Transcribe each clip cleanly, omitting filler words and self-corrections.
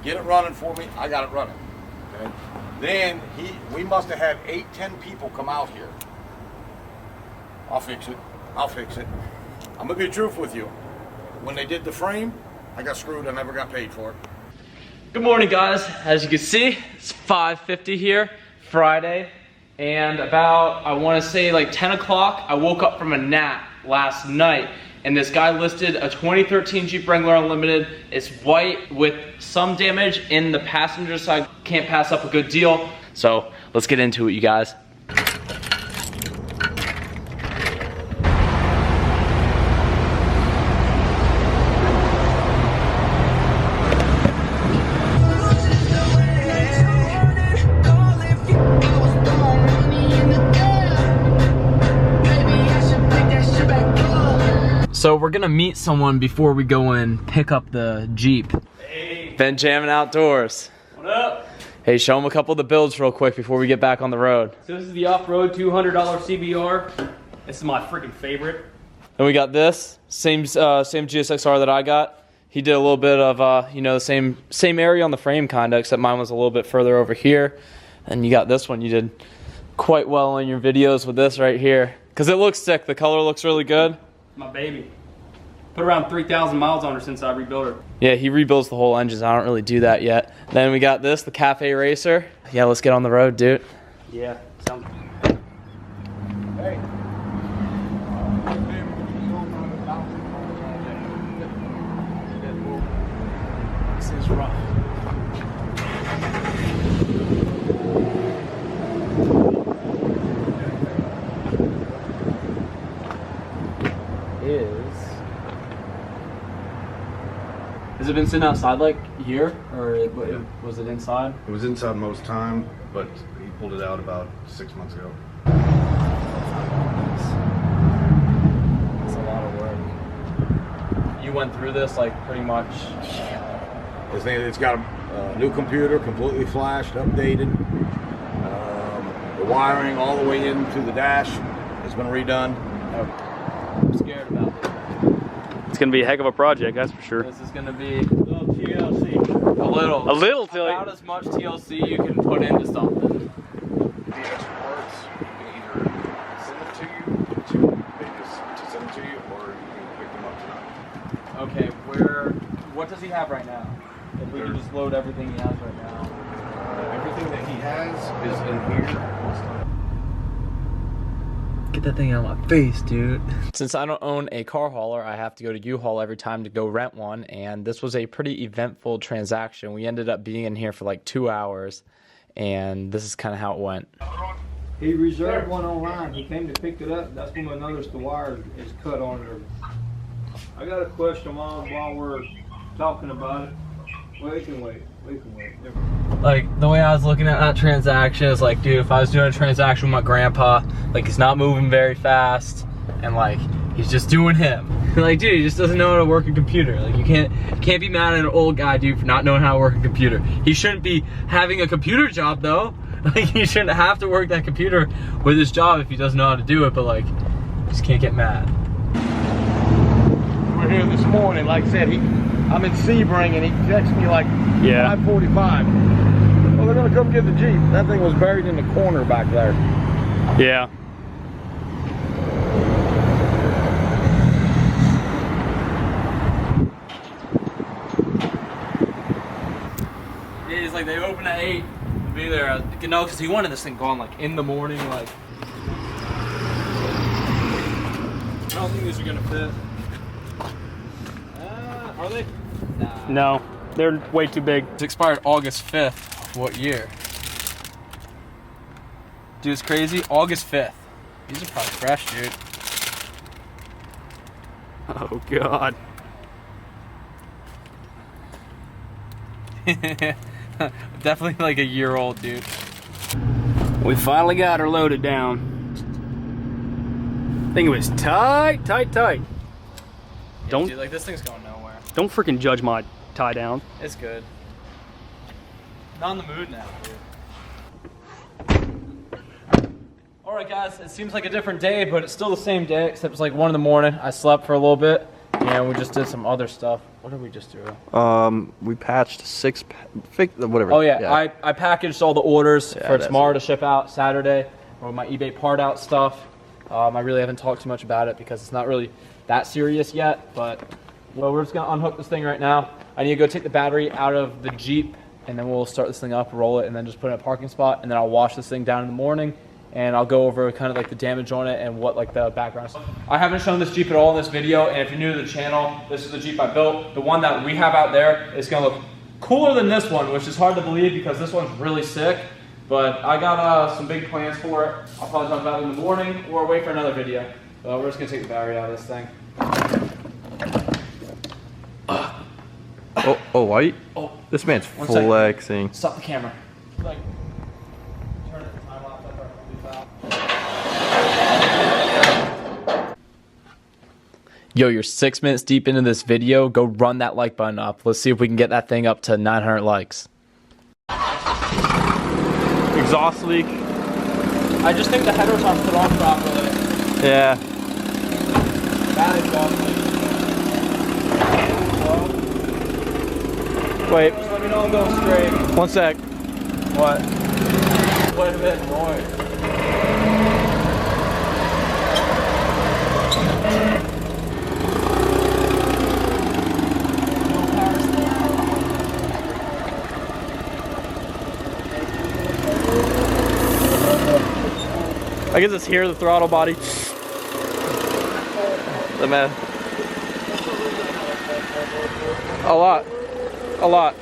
get it running for me. I got it running. Okay. Then we must have had 8-10 people come out here. I'll fix it. I'll fix it. I'm gonna be truthful with you. When they did the frame, I got screwed. I never got paid for it. Good morning, guys. As you can see, it's 5:50 here, Friday, and about, I want to say like 10 o'clock, I woke up from a nap last night, and this guy listed a 2013 Jeep Wrangler Unlimited. It's white with some damage in the passenger side. Can't pass up a good deal. So let's get into it, you guys. So we're gonna meet someone before we go and pick up the Jeep. Hey. Been jamming outdoors. What up? Hey, show them a couple of the builds real quick before we get back on the road. So this is the off-road $200 CBR. This is my freaking favorite. Then we got this, same GSXR that I got. He did a little bit of, you know, the same area on the frame kinda, except mine was a little bit further over here. And you got this one, you did quite well in your videos with this right here. Cause it looks sick, the color looks really good. My baby. Put around 3,000 miles on her since I rebuilt her. Yeah, he rebuilds the whole engines. I don't really do that yet. Then we got this, the Cafe Racer. Yeah, let's get on the road, dude. Yeah, sounds Hey. This is rough. Has it been sitting outside like here, or was it inside? It was inside most time, but he pulled it out about 6 months ago. That's a lot of work. You went through this like pretty much. This thing, it's got a new computer, completely flashed, updated. The wiring all the way into the dash has been redone. I'm scared about it. It's gonna be a heck of a project, that's for sure. This is gonna be a little TLC. A little about as much TLC you can put into something. The extra parts, you can either send them to you, they just send them to you, or you can pick them up tonight. Okay, what does he have right now? If we can just load everything he has right now. Everything that he has is in here. Get that thing out of my face, dude. Since I don't own a car hauler, I have to go to U-Haul every time to go rent one, and this was a pretty eventful transaction. We ended up being in here for like 2 hours, and this is kind of how it went. He reserved one online. He came to pick it up. That's when I noticed the wire is cut on it. I got a question while we're talking about it. We can wait. Like, the way I was looking at that transaction is like, dude, if I was doing a transaction with my grandpa, like, he's not moving very fast, and like, he's just doing him. Like, dude, he just doesn't know how to work a computer. Like, you can't be mad at an old guy, dude, for not knowing how to work a computer. He shouldn't be having a computer job, though. Like, he shouldn't have to work that computer with his job if he doesn't know how to do it, but like, just can't get mad. We're here this morning, like I said, I'm in Sebring, and he texted me like 5:45. Well, they're gonna come get the Jeep. That thing was buried in the corner back there. Yeah. Yeah, he's like, they open at 8. We'll be there. You know, because he wanted this thing gone like in the morning. Like, I don't think these are gonna fit. Are they? Nah. No, they're way too big. It's expired August 5th. What year? Dude, it's crazy. August 5th. These are probably fresh, dude. Oh, God. Definitely like a year old, dude. We finally got her loaded down. I think it was tight. Yeah, dude, like, this thing's going nowhere. Don't freaking judge my tie down. It's good. Not in the mood now, dude. Alright guys, it seems like a different day, but it's still the same day, except it's like 1 in the morning. I slept for a little bit, Yeah, we just did some other stuff. What did we just do? We patched whatever. Oh yeah, I packaged all the orders for that's tomorrow to ship out Saturday, or my eBay part out stuff. I really haven't talked too much about it because it's not really that serious yet, but well, we're just gonna unhook this thing right now. I need to go take the battery out of the Jeep, and then we'll start this thing up, roll it, and then just put it in a parking spot, and then I'll wash this thing down in the morning, and I'll go over kind of like the damage on it and what like the background is. I haven't shown this Jeep at all in this video, and if you're new to the channel, this is the Jeep I built. The one that we have out there is gonna look cooler than this one, which is hard to believe because this one's really sick, but I got some big plans for it. I'll probably talk about it in the morning or wait for another video. We're just gonna take the battery out of this thing. Oh, white? Oh, This man's one second. flexing. Stop the camera. Like, turn it to time lapse after I leave out. Yo, you're 6 minutes deep into this video. Go run that like button up. Let's see if we can get that thing up to 900 likes. Exhaust leak. I just think the headers aren't put on properly. Yeah. Bad exhaust leak. Wait, Just let me know I'm going straight. 1 sec. What? Wait a bit more. I guess it's here, the throttle body. The man. A lot. A lot.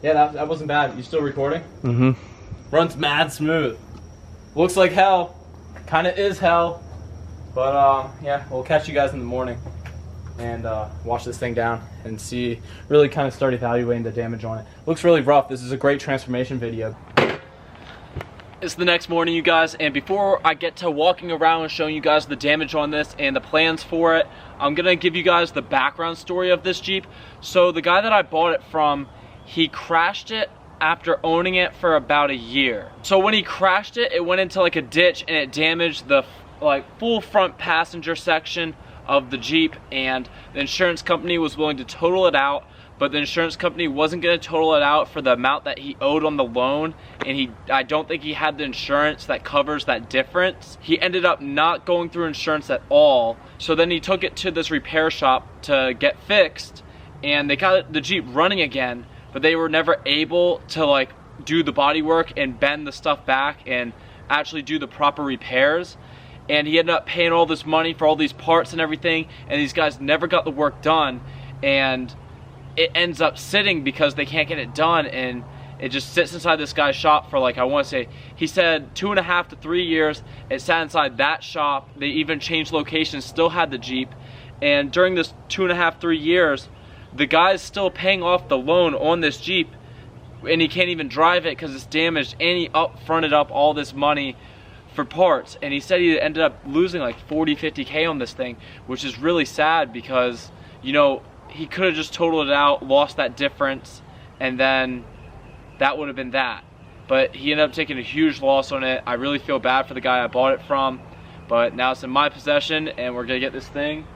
Yeah, that wasn't bad. You still recording? Mm-hmm. Runs mad smooth. Looks like hell. Kinda is hell. But yeah, we'll catch you guys in the morning and wash this thing down and see, really kind of start evaluating the damage on it. Looks really rough. This is a great transformation video. It's the next morning, you guys, and before I get to walking around and showing you guys the damage on this and the plans for it, I'm gonna give you guys the background story of this Jeep. So the guy that I bought it from, he crashed it after owning it for about a year. So when he crashed it, it went into like a ditch and it damaged the like full front passenger section of the Jeep, and the insurance company was willing to total it out, but the insurance company wasn't going to total it out for the amount that he owed on the loan, and I don't think he had the insurance that covers that difference. He ended up not going through insurance at all, so then he took it to this repair shop to get fixed, and they got the Jeep running again, but they were never able to like do the body work and bend the stuff back and actually do the proper repairs. And he ended up paying all this money for all these parts and everything, and these guys never got the work done, and it ends up sitting because they can't get it done, and it just sits inside this guy's shop for like, I want to say, he said 2.5 to 3 years. It sat inside that shop. They even changed locations, still had the Jeep, and during this 2.5, 3 years, the guy's still paying off the loan on this Jeep, and he can't even drive it because it's damaged, and he fronted up all this money for parts, and he said he ended up losing like 40-50K on this thing, which is really sad because, you know, he could have just totaled it out, lost that difference, and then that would have been that. But he ended up taking a huge loss on it. I really feel bad for the guy I bought it from, but now it's in my possession, and we're gonna get this thing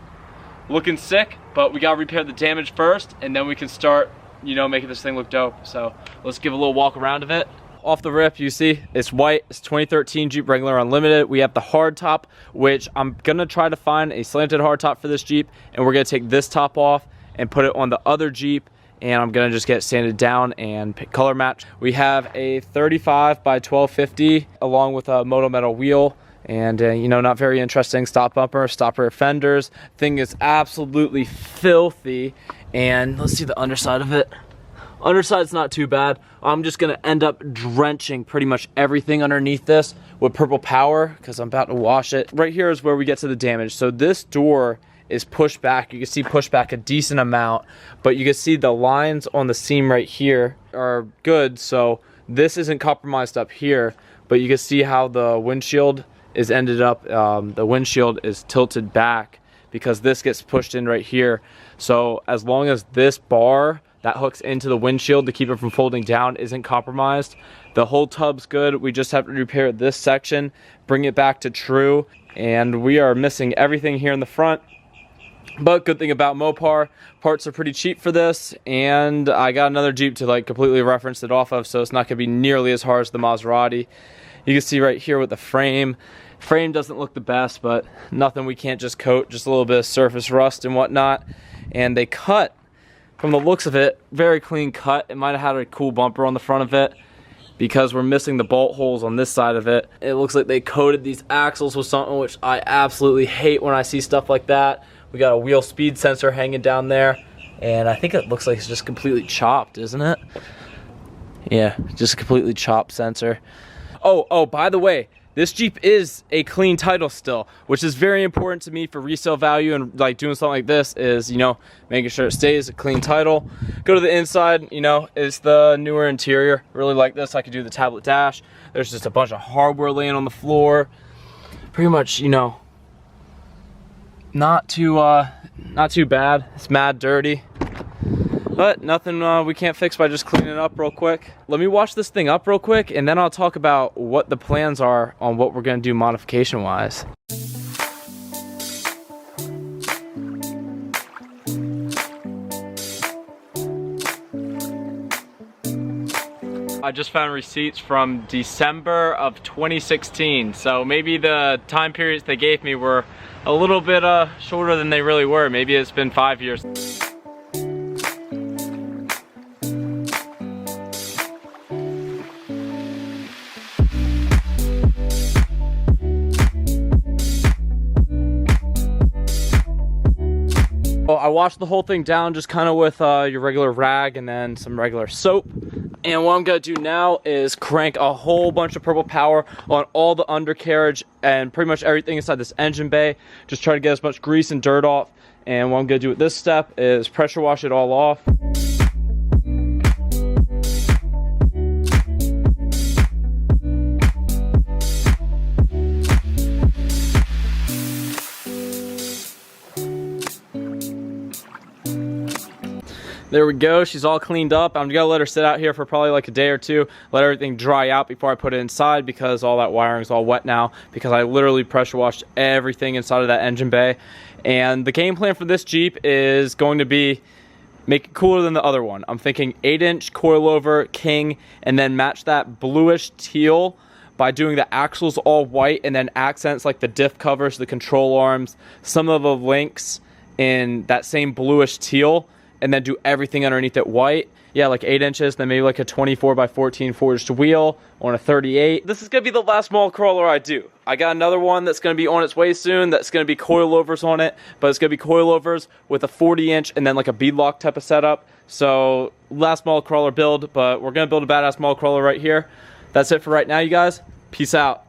looking sick, but we gotta repair the damage first, and then we can start, you know, making this thing look dope. So let's give a little walk around of it. Off the rip, you see, it's white. It's 2013 Jeep Wrangler Unlimited. We have the hard top, which I'm gonna try to find a slanted hard top for this Jeep, and we're gonna take this top off and put it on the other Jeep, and I'm gonna just get it sanded down and color match. We have a 35 by 1250 along with a moto metal wheel, and you know, not very interesting stop bumper, stop rear fenders. Thing is absolutely filthy, and let's see the underside of it. Underside's not too bad. I'm just gonna end up drenching pretty much everything underneath this with purple power because I'm about to wash it. Right here is where we get to the damage. So this door is pushed back. You can see pushed back a decent amount, but you can see the lines on the seam right here are good. So this isn't compromised up here, but you can see how the windshield is ended up. The windshield is tilted back because this gets pushed in right here. So as long as this bar that hooks into the windshield to keep it from folding down isn't compromised, The whole tub's good. We just have to repair this section, bring it back to true, and we are missing everything here in the front. But good thing about Mopar, parts are pretty cheap for this, and I got another Jeep to like completely reference it off of, so it's not going to be nearly as hard as the Maserati. You can see right here with the frame. Frame doesn't look the best, but nothing we can't just coat, just a little bit of surface rust and whatnot. And they cut, from the looks of it, very clean cut. It might have had a cool bumper on the front of it, because we're missing the bolt holes on this side of it. It looks like they coated these axles with something, which I absolutely hate when I see stuff like that. We got a wheel speed sensor hanging down there, and I think it looks like it's just completely chopped, isn't it? Yeah, just a completely chopped sensor. Oh, by the way, this Jeep is a clean title still, which is very important to me for resale value, and like doing something like this is, you know, making sure it stays a clean title. Go to the inside, you know, it's the newer interior. Really like this. I could do the tablet dash. There's just a bunch of hardware laying on the floor. Pretty much, you know, not too bad. It's mad dirty, but nothing we can't fix by just cleaning it up real quick. Let me wash this thing up real quick, and then I'll talk about what the plans are on what we're gonna do modification wise. I just found receipts from December of 2016, so maybe the time periods they gave me were a little bit shorter than they really were. Maybe it's been 5 years. Well, I washed the whole thing down just kind of with your regular rag and then some regular soap. And what I'm gonna do now is crank a whole bunch of purple power on all the undercarriage and pretty much everything inside this engine bay. Just try to get as much grease and dirt off. And what I'm gonna do with this step is pressure wash it all off. There we go, she's all cleaned up. I'm gonna let her sit out here for probably like a day or two, let everything dry out before I put it inside, because all that wiring is all wet now, because I literally pressure washed everything inside of that engine bay. And the game plan for this Jeep is going to be make it cooler than the other one. I'm thinking 8-inch coilover king, and then match that bluish teal by doing the axles all white, and then accents like the diff covers, the control arms, some of the links in that same bluish teal, and then do everything underneath it white. Yeah, like 8 inches, then maybe like a 24 by 14 forged wheel on a 38. This is gonna be the last small crawler I do. I got another one that's gonna be on its way soon that's gonna be coilovers on it, but it's gonna be coilovers with a 40-inch and then like a beadlock type of setup. So last small crawler build, but we're gonna build a badass small crawler right here. That's it for right now, you guys. Peace out.